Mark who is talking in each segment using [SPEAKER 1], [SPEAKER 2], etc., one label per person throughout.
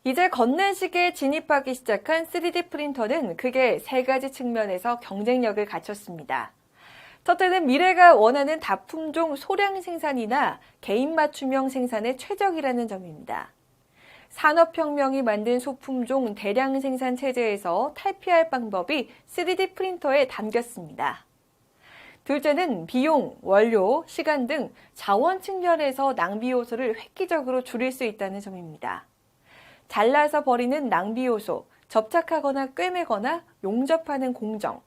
[SPEAKER 1] 이제 건내식에 진입하기 시작한 3D 프린터는 크게 세 가지 측면에서 경쟁력을 갖췄습니다. 첫째는 미래가 원하는 다품종 소량 생산이나 개인 맞춤형 생산에 최적이라는 점입니다. 산업혁명이 만든 소품종 대량 생산 체제에서 탈피할 방법이 3D 프린터에 담겼습니다. 둘째는 비용, 원료, 시간 등 자원 측면에서 낭비 요소를 획기적으로 줄일 수 있다는 점입니다. 잘라서 버리는 낭비 요소, 접착하거나 꿰매거나 용접하는 공정,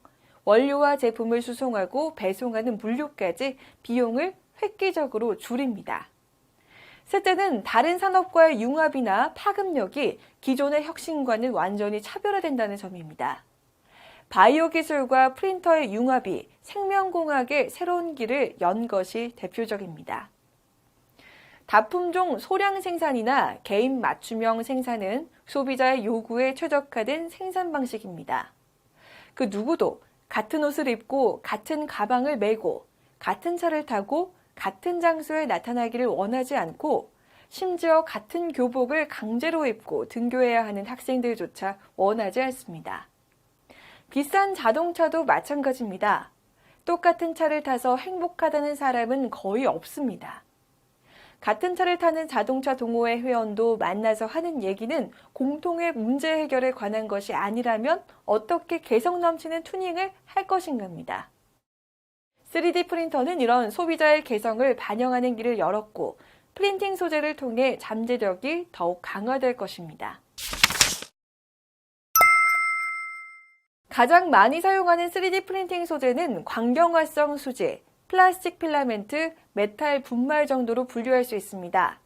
[SPEAKER 1] 원료와 제품을 수송하고 배송하는 물류까지 비용을 획기적으로 줄입니다. 셋째는 다른 산업과의 융합이나 파급력이 기존의 혁신과는 완전히 차별화된다는 점입니다. 바이오 기술과 프린터의 융합이 생명공학의 새로운 길을 연 것이 대표적입니다. 다품종 소량 생산이나 개인 맞춤형 생산은 소비자의 요구에 최적화된 생산 방식입니다. 그 누구도 같은 옷을 입고 같은 가방을 메고 같은 차를 타고 같은 장소에 나타나기를 원하지 않고 심지어 같은 교복을 강제로 입고 등교해야 하는 학생들조차 원하지 않습니다. 비싼 자동차도 마찬가지입니다. 똑같은 차를 타서 행복하다는 사람은 거의 없습니다. 같은 차를 타는 자동차 동호회 회원도 만나서 하는 얘기는 공통의 문제 해결에 관한 것이 아니라면 어떻게 개성 넘치는 튜닝을 할 것인가입니다. 3D 프린터는 이런 소비자의 개성을 반영하는 길을 열었고 프린팅 소재를 통해 잠재력이 더욱 강화될 것입니다. 가장 많이 사용하는 3D 프린팅 소재는 광경화성 소재, 플라스틱 필라멘트, 메탈 분말 정도로 분류할 수 있습니다.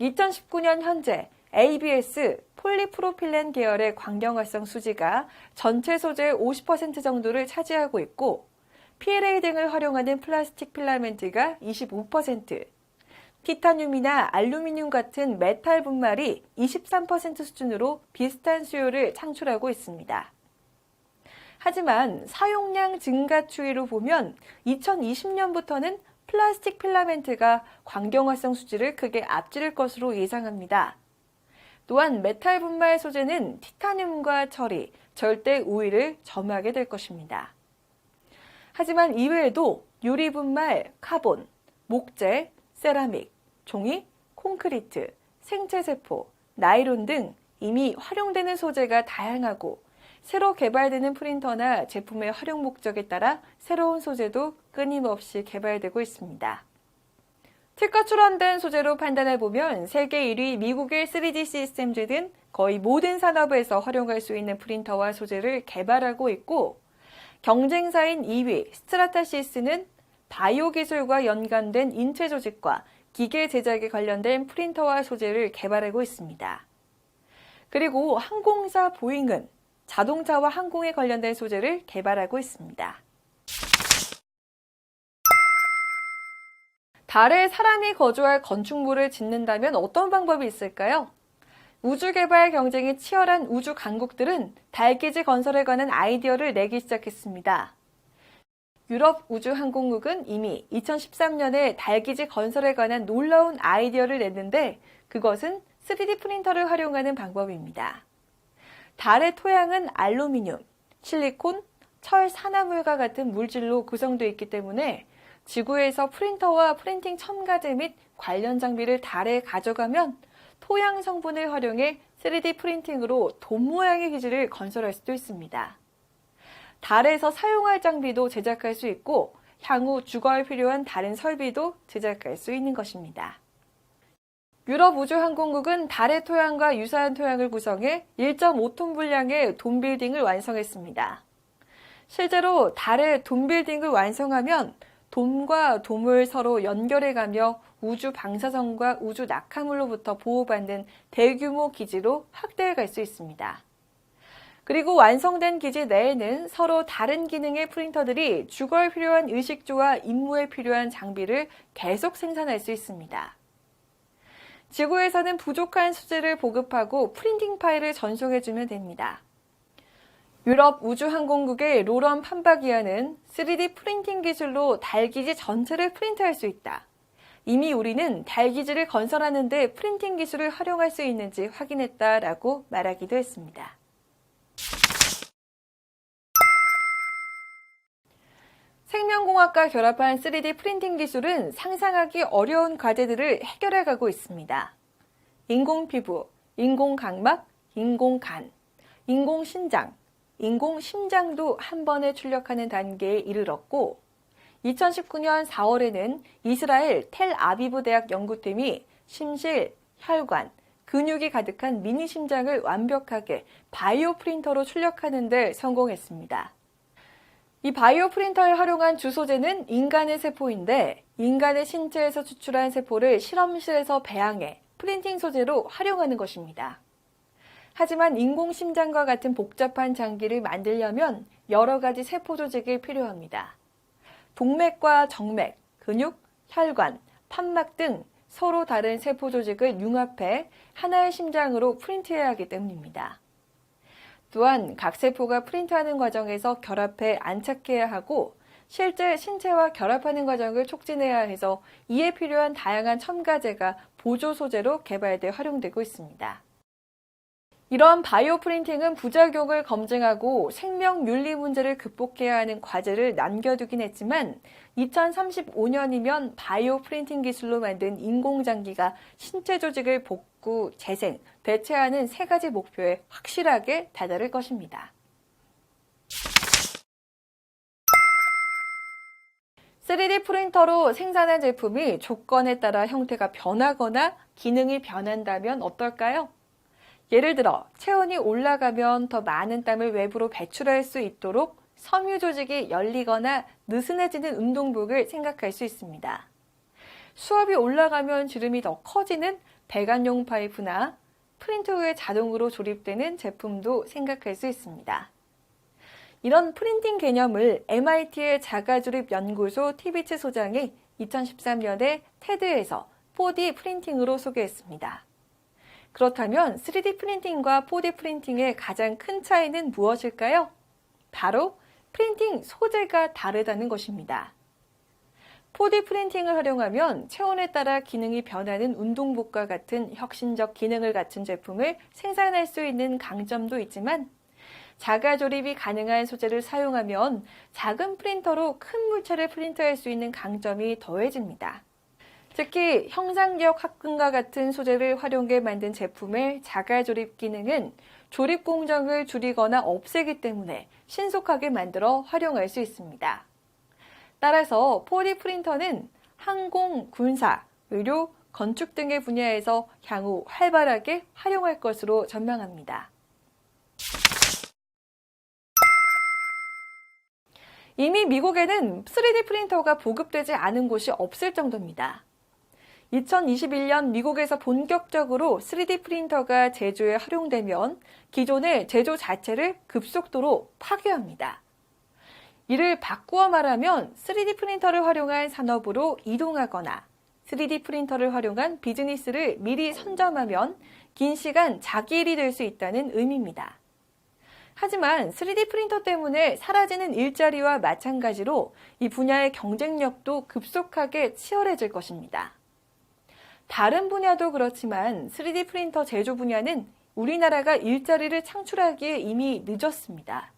[SPEAKER 1] 2019년 현재 ABS, 폴리프로필렌 계열의 광경화성 수지가 전체 소재의 50% 정도를 차지하고 있고 PLA 등을 활용하는 플라스틱 필라멘트가 25%, 티타늄이나 알루미늄 같은 메탈 분말이 23% 수준으로 비슷한 수요를 창출하고 있습니다. 하지만 사용량 증가 추이로 보면 2020년부터는 플라스틱 필라멘트가 광경화성 수지를 크게 앞지를 것으로 예상합니다. 또한 메탈 분말 소재는 티타늄과 철이 절대 우위를 점하게 될 것입니다. 하지만 이외에도 유리 분말, 카본, 목재, 세라믹, 종이, 콘크리트, 생체세포, 나일론 등 이미 활용되는 소재가 다양하고 새로 개발되는 프린터나 제품의 활용 목적에 따라 새로운 소재도 끊임없이 개발되고 있습니다. 특허 출원된 소재로 판단해보면 세계 1위 미국의 3D 시스템즈는 거의 모든 산업에서 활용할 수 있는 프린터와 소재를 개발하고 있고 경쟁사인 2위 스트라타시스는 바이오 기술과 연관된 인체 조직과 기계 제작에 관련된 프린터와 소재를 개발하고 있습니다. 그리고 항공사 보잉은 자동차와 항공에 관련된 소재를 개발하고 있습니다. 달에 사람이 거주할 건축물을 짓는다면 어떤 방법이 있을까요? 우주 개발 경쟁이 치열한 우주 강국들은 달기지 건설에 관한 아이디어를 내기 시작했습니다. 유럽 우주항공국은 이미 2013년에 달기지 건설에 관한 놀라운 아이디어를 냈는데 그것은 3D 프린터를 활용하는 방법입니다. 달의 토양은 알루미늄, 실리콘, 철 산화물과 같은 물질로 구성되어 있기 때문에 지구에서 프린터와 프린팅 첨가제 및 관련 장비를 달에 가져가면 토양 성분을 활용해 3D 프린팅으로 돔 모양의 기지를 건설할 수도 있습니다. 달에서 사용할 장비도 제작할 수 있고 향후 주거에 필요한 다른 설비도 제작할 수 있는 것입니다. 유럽 우주항공국은 달의 토양과 유사한 토양을 구성해 1.5톤 분량의 돔 빌딩을 완성했습니다. 실제로 달의 돔 빌딩을 완성하면 돔과 돔을 서로 연결해가며 우주 방사선과 우주 낙하물로부터 보호받는 대규모 기지로 확대해 갈 수 있습니다. 그리고 완성된 기지 내에는 서로 다른 기능의 프린터들이 주거에 필요한 의식주와 임무에 필요한 장비를 계속 생산할 수 있습니다. 지구에서는 부족한 소재를 보급하고 프린팅 파일을 전송해주면 됩니다. 유럽 우주항공국의 로런 판바기아는 3D 프린팅 기술로 달 기지 전체를 프린트할 수 있다. 이미 우리는 달 기지를 건설하는 데 프린팅 기술을 활용할 수 있는지 확인했다라고 말하기도 했습니다. 생명공학과 결합한 3D 프린팅 기술은 상상하기 어려운 과제들을 해결해 가고 있습니다. 인공피부, 인공각막, 인공간, 인공신장, 인공심장도 한 번에 출력하는 단계에 이르렀고 2019년 4월에는 이스라엘 텔아비브 대학 연구팀이 심실, 혈관, 근육이 가득한 미니 심장을 완벽하게 바이오 프린터로 출력하는 데 성공했습니다. 이 바이오 프린터에 활용한 주 소재는 인간의 세포인데 인간의 신체에서 추출한 세포를 실험실에서 배양해 프린팅 소재로 활용하는 것입니다. 하지만 인공심장과 같은 복잡한 장기를 만들려면 여러 가지 세포 조직이 필요합니다. 동맥과 정맥, 근육, 혈관, 판막 등 서로 다른 세포 조직을 융합해 하나의 심장으로 프린트해야 하기 때문입니다. 또한 각 세포가 프린트하는 과정에서 결합해 안착해야 하고 실제 신체와 결합하는 과정을 촉진해야 해서 이에 필요한 다양한 첨가제가 보조 소재로 개발돼 활용되고 있습니다. 이러한 바이오 프린팅은 부작용을 검증하고 생명 윤리 문제를 극복해야 하는 과제를 남겨두긴 했지만 2035년이면 바이오 프린팅 기술로 만든 인공장기가 신체 조직을 복구, 재생, 대체하는 세 가지 목표에 확실하게 다다를 것입니다. 3D 프린터로 생산한 제품이 조건에 따라 형태가 변하거나 기능이 변한다면 어떨까요? 예를 들어 체온이 올라가면 더 많은 땀을 외부로 배출할 수 있도록 섬유 조직이 열리거나 느슨해지는 운동복을 생각할 수 있습니다. 수압이 올라가면 주름이 더 커지는 배관용 파이프나 프린터 후에 자동으로 조립되는 제품도 생각할 수 있습니다. 이런 프린팅 개념을 MIT의 자가조립 연구소 티비츠 소장이 2013년에 테드에서 4D 프린팅으로 소개했습니다. 그렇다면 3D 프린팅과 4D 프린팅의 가장 큰 차이는 무엇일까요? 바로 프린팅 소재가 다르다는 것입니다. 4D 프린팅을 활용하면 체온에 따라 기능이 변하는 운동복과 같은 혁신적 기능을 갖춘 제품을 생산할 수 있는 강점도 있지만 자가 조립이 가능한 소재를 사용하면 작은 프린터로 큰 물체를 프린트할 수 있는 강점이 더해집니다. 특히 형상기억 합금과 같은 소재를 활용해 만든 제품의 자가 조립 기능은 조립 공정을 줄이거나 없애기 때문에 신속하게 만들어 활용할 수 있습니다. 따라서 4D 프린터는 항공, 군사, 의료, 건축 등의 분야에서 향후 활발하게 활용할 것으로 전망합니다. 이미 미국에는 3D 프린터가 보급되지 않은 곳이 없을 정도입니다. 2021년 미국에서 본격적으로 3D 프린터가 제조에 활용되면 기존의 제조 자체를 급속도로 파괴합니다. 이를 바꾸어 말하면 3D 프린터를 활용한 산업으로 이동하거나 3D 프린터를 활용한 비즈니스를 미리 선점하면 긴 시간 자기 일이 될 수 있다는 의미입니다. 하지만 3D 프린터 때문에 사라지는 일자리와 마찬가지로 이 분야의 경쟁력도 급속하게 치열해질 것입니다. 다른 분야도 그렇지만 3D 프린터 제조 분야는 우리나라가 일자리를 창출하기에 이미 늦었습니다.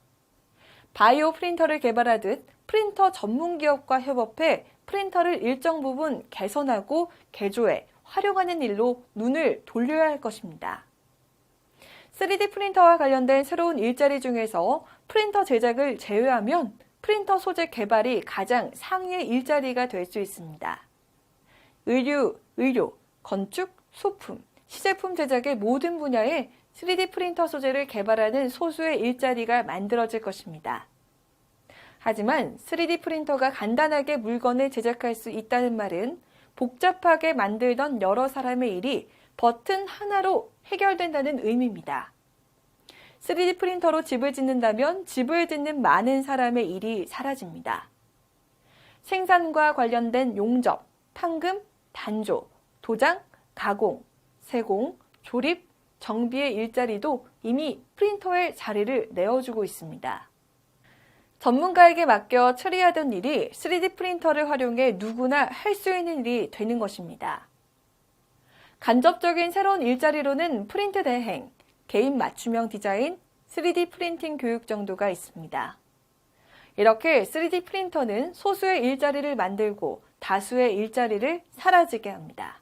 [SPEAKER 1] 바이오 프린터를 개발하듯 프린터 전문 기업과 협업해 프린터를 일정 부분 개선하고 개조해 활용하는 일로 눈을 돌려야 할 것입니다. 3D 프린터와 관련된 새로운 일자리 중에서 프린터 제작을 제외하면 프린터 소재 개발이 가장 상위의 일자리가 될 수 있습니다. 의류, 건축, 소품, 시제품 제작의 모든 분야에 3D 프린터 소재를 개발하는 소수의 일자리가 만들어질 것입니다. 하지만 3D 프린터가 간단하게 물건을 제작할 수 있다는 말은 복잡하게 만들던 여러 사람의 일이 버튼 하나로 해결된다는 의미입니다. 3D 프린터로 집을 짓는다면 집을 짓는 많은 사람의 일이 사라집니다. 생산과 관련된 용접, 판금, 단조, 도장, 가공, 세공, 조립, 정비의 일자리도 이미 프린터에 자리를 내어주고 있습니다. 전문가에게 맡겨 처리하던 일이 3D 프린터를 활용해 누구나 할 수 있는 일이 되는 것입니다. 간접적인 새로운 일자리로는 프린트 대행, 개인 맞춤형 디자인, 3D 프린팅 교육 정도가 있습니다. 이렇게 3D 프린터는 소수의 일자리를 만들고 다수의 일자리를 사라지게 합니다.